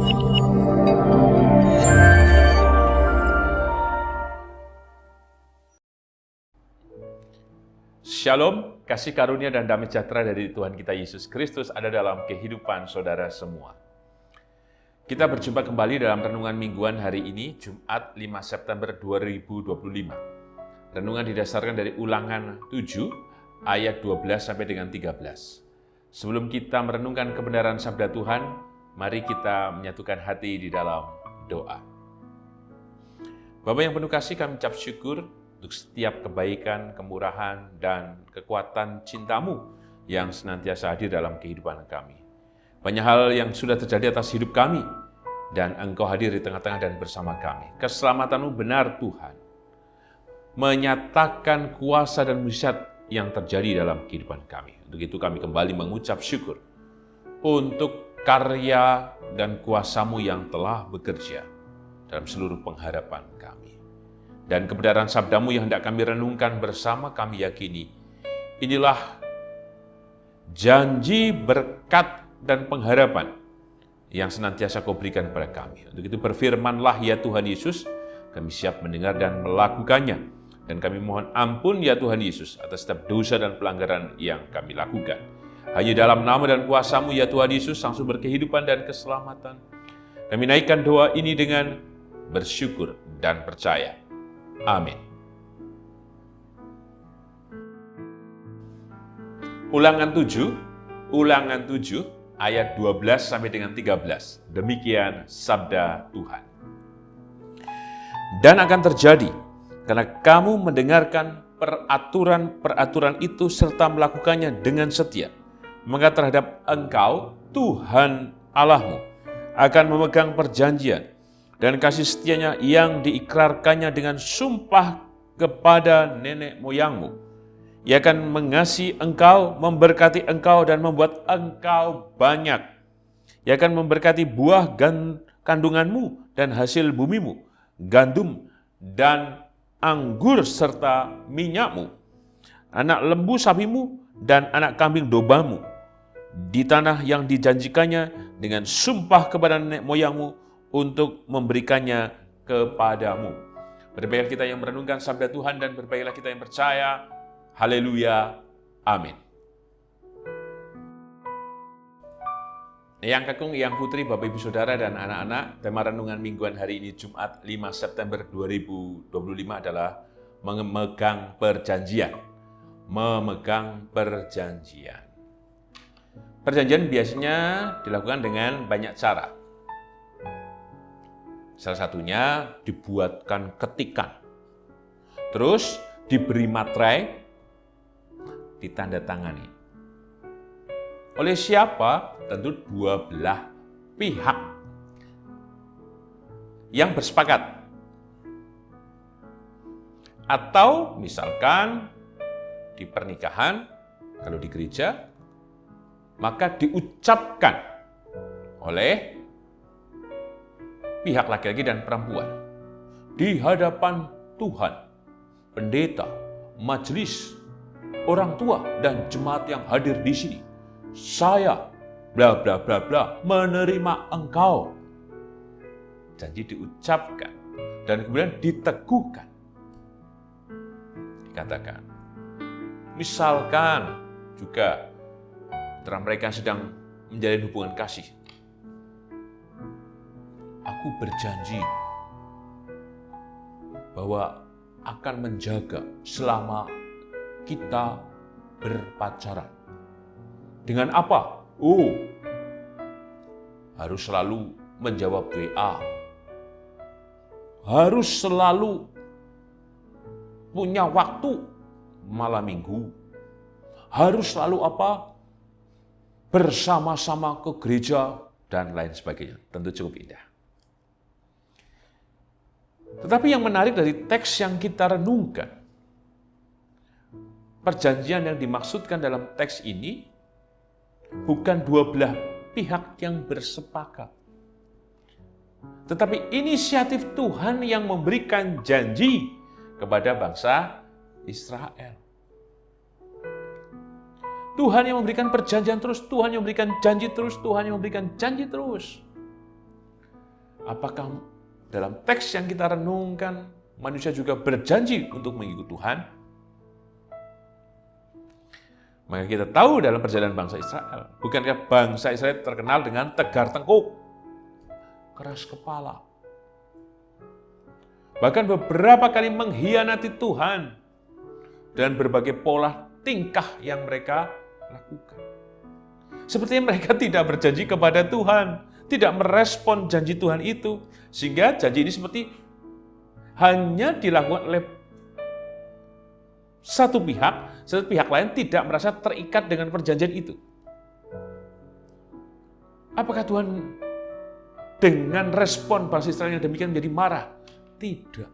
Shalom, kasih karunia dan damai sejahtera dari Tuhan kita Yesus Kristus ada dalam kehidupan saudara semua. Kita berjumpa kembali dalam renungan mingguan hari ini, Jumat 5 September 2025. Renungan didasarkan dari Ulangan 7, ayat 12 sampai dengan 13. Sebelum kita merenungkan kebenaran sabda Tuhan, mari kita menyatukan hati di dalam doa. Bapa yang penuh kasih, kami ucap syukur untuk setiap kebaikan, kemurahan, dan kekuatan cinta-Mu yang senantiasa hadir dalam kehidupan kami. Banyak hal yang sudah terjadi atas hidup kami, dan Engkau hadir di tengah-tengah dan bersama kami. Keselamatan-Mu benar Tuhan, menyatakan kuasa dan mujizat yang terjadi dalam kehidupan kami. Untuk itu kami kembali mengucap syukur untuk karya dan kuasa-Mu yang telah bekerja dalam seluruh pengharapan kami. Dan kebenaran sabda-Mu yang hendak kami renungkan bersama, kami yakini inilah janji, berkat, dan pengharapan yang senantiasa Kau berikan kepada kami. Untuk itu berfirman-Lah ya Tuhan Yesus, kami siap mendengar dan melakukannya. Dan kami mohon ampun ya Tuhan Yesus atas setiap dosa dan pelanggaran yang kami lakukan. Hanya dalam nama dan kuasa-Mu ya Tuhan Yesus, sang sumber kehidupan dan keselamatan, kami naikkan doa ini dengan bersyukur dan percaya. Amin. Ulangan 7 ayat 12 sampai dengan 13. Demikian sabda Tuhan. Dan akan terjadi, karena kamu mendengarkan peraturan-peraturan itu serta melakukannya dengan setia, maka terhadap engkau, Tuhan Allahmu, akan memegang perjanjian dan kasih setianya yang diikrarkannya dengan sumpah kepada nenek moyangmu. Ia akan mengasihi engkau, memberkati engkau, dan membuat engkau banyak. Ia akan memberkati buah kandunganmu dan hasil bumimu, gandum dan anggur serta minyakmu, anak lembu sapimu dan anak kambing dombamu, di tanah yang dijanjikannya dengan sumpah kepada nenek moyangmu untuk memberikannya kepadamu. Berbahagialah kita yang merenungkan sabda Tuhan dan berbahagialah kita yang percaya. Haleluya. Amin. Yang kakung, yang putri, Bapak Ibu Saudara dan anak-anak, tema renungan mingguan hari ini Jumat 5 September 2025 adalah memegang perjanjian. Memegang perjanjian. Perjanjian biasanya dilakukan dengan banyak cara. Salah satunya dibuatkan ketikan, terus diberi materai, ditandatangani. Oleh siapa? Tentu dua belah pihak yang bersepakat. Atau misalkan di pernikahan, kalau di gereja, maka diucapkan oleh pihak laki-laki dan perempuan di hadapan Tuhan, pendeta, majelis, orang tua, dan jemaat yang hadir di sini. Saya, bla bla bla bla, menerima engkau. Janji diucapkan dan kemudian diteguhkan. Dikatakan, misalkan juga antara mereka sedang menjalin hubungan kasih. Aku berjanji bahwa akan menjaga selama kita berpacaran. Dengan apa? Harus selalu menjawab WA. Harus selalu punya waktu malam minggu. Harus selalu apa? Bersama-sama ke gereja dan lain sebagainya. Tentu cukup indah. Tetapi yang menarik dari teks yang kita renungkan, perjanjian yang dimaksudkan dalam teks ini bukan dua belah pihak yang bersepakat, tetapi inisiatif Tuhan yang memberikan janji kepada bangsa Israel. Tuhan yang memberikan perjanjian terus, Tuhan yang memberikan janji terus, Tuhan yang memberikan janji terus. Apakah dalam teks yang kita renungkan, manusia juga berjanji untuk mengikut Tuhan? Maka kita tahu dalam perjalanan bangsa Israel, bukankah bangsa Israel terkenal dengan tegar tengkuk, keras kepala, bahkan beberapa kali mengkhianati Tuhan dan berbagai pola tingkah yang mereka lakukan. Sepertinya mereka tidak berjanji kepada Tuhan, tidak merespon janji Tuhan itu, sehingga janji ini seperti hanya dilakukan oleh satu pihak lain tidak merasa terikat dengan perjanjian itu. Apakah Tuhan dengan respon bangsa Israel yang demikian menjadi marah? Tidak.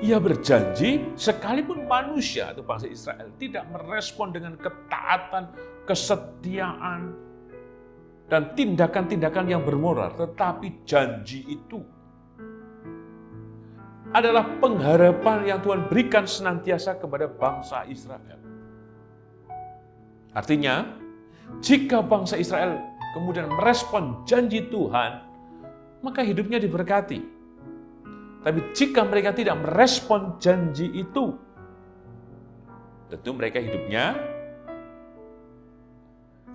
Ia berjanji sekalipun manusia atau bangsa Israel tidak merespon dengan ketaatan, kesetiaan, dan tindakan-tindakan yang bermoral, tetapi janji itu adalah pengharapan yang Tuhan berikan senantiasa kepada bangsa Israel. Artinya, jika bangsa Israel kemudian merespon janji Tuhan, maka hidupnya diberkati. Tapi jika mereka tidak merespon janji itu, tentu mereka hidupnya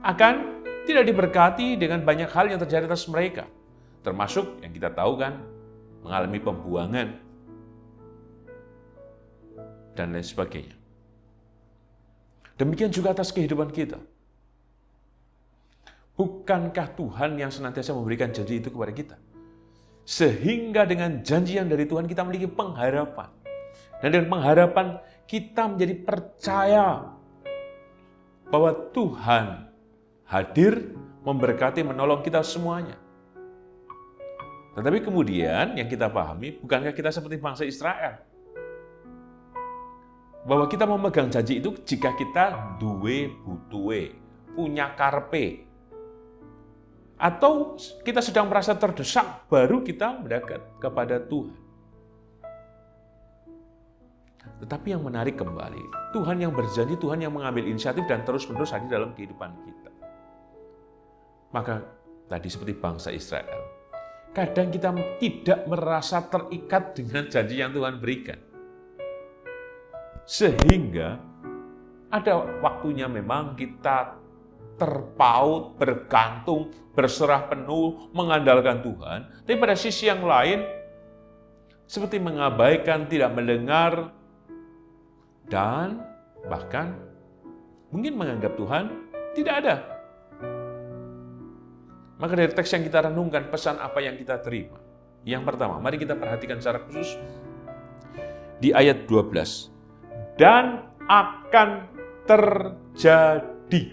akan tidak diberkati dengan banyak hal yang terjadi atas mereka. Termasuk yang kita tahu kan, mengalami pembuangan, dan lain sebagainya. Demikian juga atas kehidupan kita. Bukankah Tuhan yang senantiasa memberikan janji itu kepada kita? Sehingga dengan janji yang dari Tuhan kita memiliki pengharapan. Dan dengan pengharapan kita menjadi percaya bahwa Tuhan hadir, memberkati, menolong kita semuanya. Tetapi kemudian yang kita pahami, bukankah kita seperti bangsa Israel? Bahwa kita memegang janji itu jika kita duwe butuhe, punya karpe, atau kita sedang merasa terdesak, baru kita mendekat kepada Tuhan. Tetapi yang menarik kembali, Tuhan yang berjanji, Tuhan yang mengambil inisiatif dan terus-menerus hadir dalam kehidupan kita. Maka tadi seperti bangsa Israel, kadang kita tidak merasa terikat dengan janji yang Tuhan berikan. Sehingga ada waktunya memang kita terpaut, bergantung, berserah penuh, mengandalkan Tuhan. Tapi pada sisi yang lain, seperti mengabaikan, tidak mendengar, dan bahkan mungkin menganggap Tuhan tidak ada. Maka dari teks yang kita renungkan, pesan apa yang kita terima? Yang pertama, mari kita perhatikan secara khusus di ayat 12. Dan akan terjadi.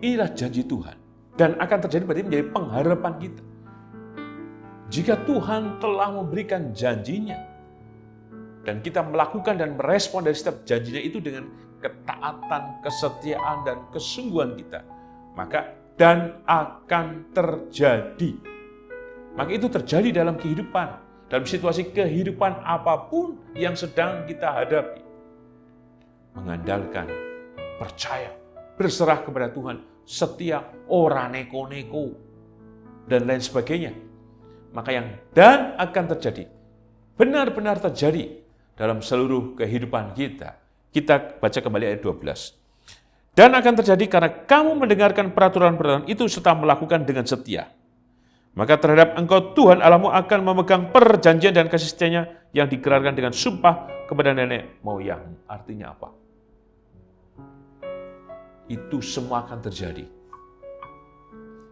Inilah janji Tuhan. Dan akan terjadi berarti menjadi pengharapan kita. Jika Tuhan telah memberikan janjinya, dan kita melakukan dan merespon dari setiap janjinya itu dengan ketaatan, kesetiaan, dan kesungguhan kita, maka dan akan terjadi. Maka itu terjadi dalam kehidupan, dalam situasi kehidupan apapun yang sedang kita hadapi. Mengandalkan, percaya, berserah kepada Tuhan, setia, ora neko-neko, dan lain sebagainya. Maka yang dan akan terjadi, benar-benar terjadi dalam seluruh kehidupan kita. Kita baca kembali ayat 12. Dan akan terjadi karena kamu mendengarkan peraturan-peraturan itu serta melakukan dengan setia. Maka terhadap engkau Tuhan Allahmu akan memegang perjanjian dan kasih setianya yang dikerarkan dengan sumpah kepada nenek moyang. Artinya apa? Itu semua akan terjadi.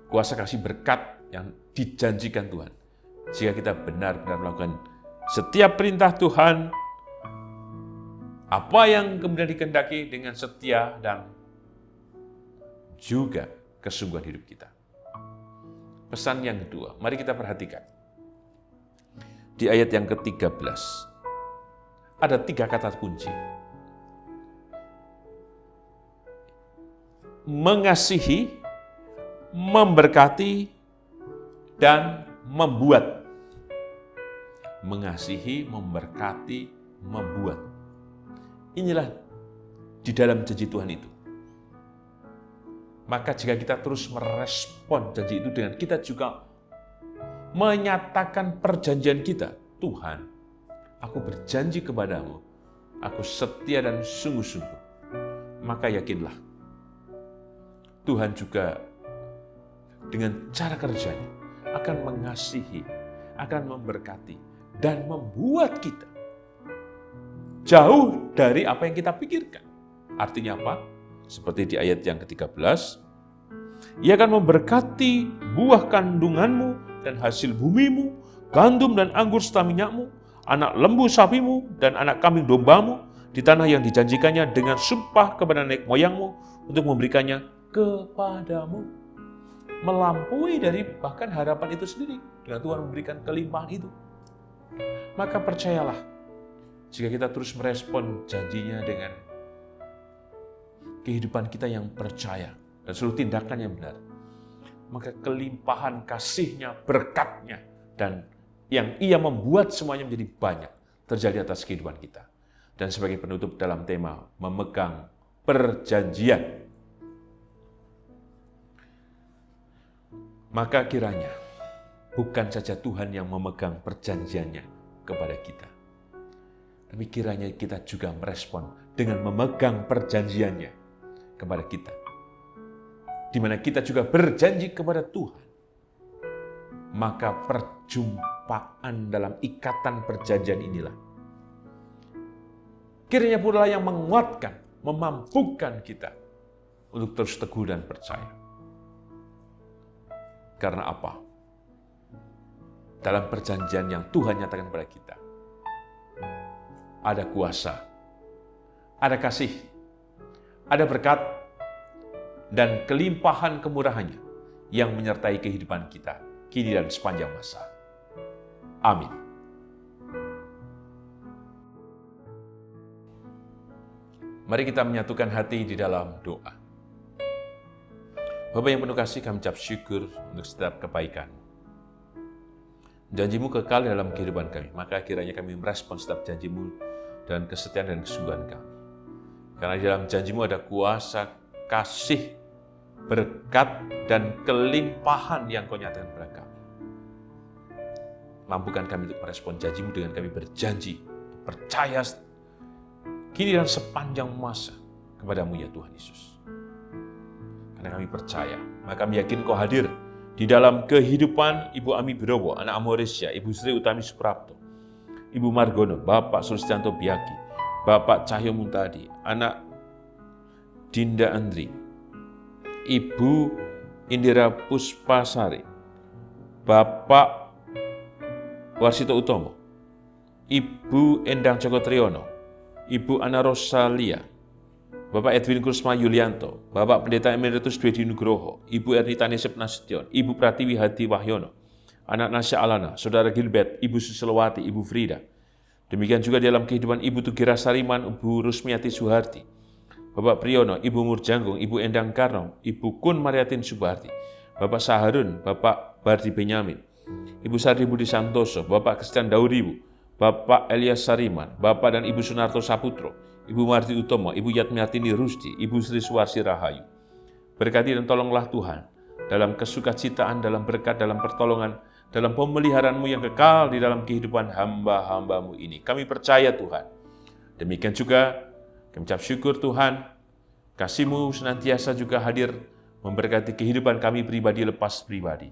Kuasa kasih berkat yang dijanjikan Tuhan. Jika kita benar-benar melakukan setiap perintah Tuhan, apa yang kemudian dikehendaki dengan setia dan juga kesungguhan hidup kita. Pesan yang kedua, mari kita perhatikan. Di ayat yang ke-13, ada 3 kata kunci. Mengasihi, memberkati, dan membuat. Mengasihi, memberkati, membuat. Inilah di dalam janji Tuhan itu. Maka jika kita terus merespon janji itu dengan kita juga menyatakan perjanjian kita, Tuhan, aku berjanji kepadamu, aku setia dan sungguh-sungguh. Maka yakinlah, Tuhan juga dengan cara kerjanya akan mengasihi, akan memberkati, dan membuat kita jauh dari apa yang kita pikirkan. Artinya apa? Seperti di ayat yang ke-13, Ia akan memberkati buah kandunganmu dan hasil bumimu, gandum dan anggur serta minyakmu, anak lembu sapimu dan anak kambing dombamu, di tanah yang dijanjikannya dengan sumpah kepada nenek moyangmu untuk memberikannya kepadamu. Melampaui dari bahkan harapan itu sendiri dengan Tuhan memberikan kelimpahan itu. Maka percayalah, jika kita terus merespon janjinya dengan kehidupan kita yang percaya dan seluruh tindakan yang benar, maka kelimpahan kasih-Nya, berkat-Nya, dan yang Ia membuat semuanya menjadi banyak terjadi atas kehidupan kita. Dan sebagai penutup dalam tema memegang perjanjian, maka kiranya bukan saja Tuhan yang memegang perjanjiannya kepada kita, tapi kiranya kita juga merespon dengan memegang perjanjiannya kepada kita, di mana kita juga berjanji kepada Tuhan. Maka perjumpaan dalam ikatan perjanjian inilah kiranya pula yang menguatkan, memampukan kita untuk terus teguh dan percaya. Karena apa? Dalam perjanjian yang Tuhan nyatakan kepada kita, ada kuasa, ada kasih, ada berkat, dan kelimpahan kemurahan-Nya yang menyertai kehidupan kita kini dan sepanjang masa. Amin. Mari kita menyatukan hati di dalam doa. Bapa yang penuh kasih, kami ucap syukur untuk setiap kebaikan. Janji-Mu kekal dalam kehidupan kami, maka kiranya kami merespon setiap janji-Mu dan kesetiaan dan kesungguhan kami. Karena di dalam janji-Mu ada kuasa, kasih, berkat, dan kelimpahan yang Kau nyatakan kepada kami. Mampukan kami untuk merespon janji-Mu dengan kami berjanji, percaya kini dan sepanjang masa kepada-Mu ya Tuhan Yesus. Karena kami percaya, maka kami yakin Kau hadir di dalam kehidupan Ibu Ami Birowo, anak Amoresya, Ibu Sri Utami Suprapto, Ibu Margono, Bapak Sulistianto Biaki, Bapak Cahyo Muntadi, anak Dinda Andri, Ibu Indira Puspasari, Bapak Warsito Utomo, Ibu Endang Joko Triyono, Ibu Ana Rosalia, Bapak Edwin Kusma Yulianto, Bapak Pendeta Emeritus Dwedi Nugroho, Ibu Ernita Nisip Nasution, Ibu Pratiwi Hadi Wahyono, anak Nasya Alana, Saudara Gilbert, Ibu Susilowati, Ibu Frida. Demikian juga dalam kehidupan Ibu Tugira Sariman, Ibu Rusmiati Suharti, Bapak Priyono, Ibu Murjanggung, Ibu Endang Karno, Ibu Kun Mariatin Subarti, Bapak Saharun, Bapak Bardi Benyamin, Ibu Sardi Budi Santoso, Bapak Kristian Dauribu, Bapak Elias Sariman, Bapak dan Ibu Sunarto Saputro, Ibu Marti Utomo, Ibu Yatmiatini Rusdi, Ibu Sri Suwarsi Rahayu. Berkati dan tolonglah Tuhan dalam kesukacitaan, dalam berkat, dalam pertolongan, dalam pemeliharaan-Mu yang kekal di dalam kehidupan hamba-hamba-Mu ini. Kami percaya Tuhan. Demikian juga kami ucap syukur Tuhan, kasih-Mu senantiasa juga hadir memberkati kehidupan kami pribadi lepas pribadi.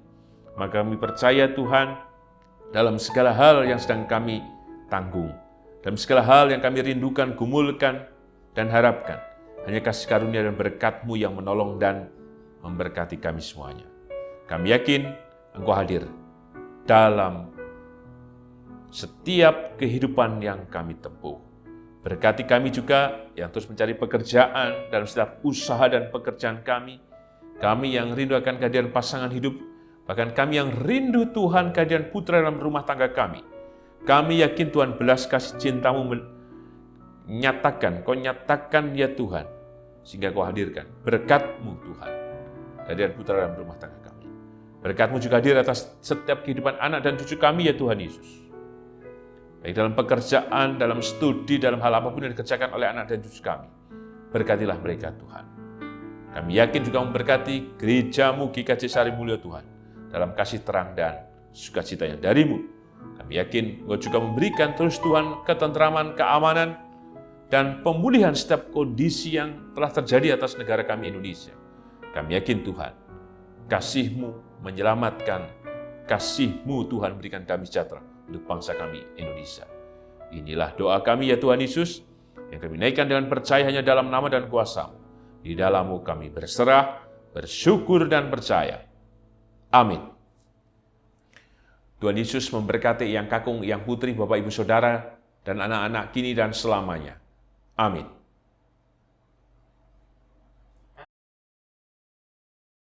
Maka kami percaya Tuhan, dalam segala hal yang sedang kami tanggung, dalam segala hal yang kami rindukan, gumulkan, dan harapkan, hanya kasih karunia dan berkat-Mu yang menolong dan memberkati kami semuanya. Kami yakin Engkau hadir dalam setiap kehidupan yang kami tempuh. Berkati kami juga yang terus mencari pekerjaan dalam setiap usaha dan pekerjaan kami. Kami yang rindu akan kehadiran pasangan hidup, bahkan kami yang rindu Tuhan kehadiran putra dalam rumah tangga kami. Kami yakin Tuhan belas kasih cinta-Mu menyatakan, Kau nyatakan ya Tuhan, sehingga Kau hadirkan berkat-Mu Tuhan, kehadiran putra dalam rumah tangga kami. Berkat-Mu juga hadir atas setiap kehidupan anak dan cucu kami ya Tuhan Yesus. Baik dalam pekerjaan, dalam studi, dalam hal apapun yang dikerjakan oleh anak dan cucu kami. Berkatilah mereka Tuhan. Kami yakin juga memberkati gereja-Mu GKJ Sari Mulyo Tuhan, dalam kasih terang dan sukacita yang dari-Mu. Kami yakin Engkau juga memberikan terus Tuhan ketentraman, keamanan, dan pemulihan setiap kondisi yang telah terjadi atas negara kami Indonesia. Kami yakin Tuhan, kasih-Mu menyelamatkan, kasih-Mu Tuhan berikan kami sejahtera untuk bangsa kami Indonesia. Inilah doa kami ya Tuhan Yesus, yang kami naikkan dengan percaya hanya dalam nama dan kuasa-Mu. Di dalam-Mu kami berserah, bersyukur dan percaya. Amin. Tuhan Yesus memberkati Yang Kakung, Yang Putri, Bapak Ibu Saudara, dan anak-anak kini dan selamanya. Amin.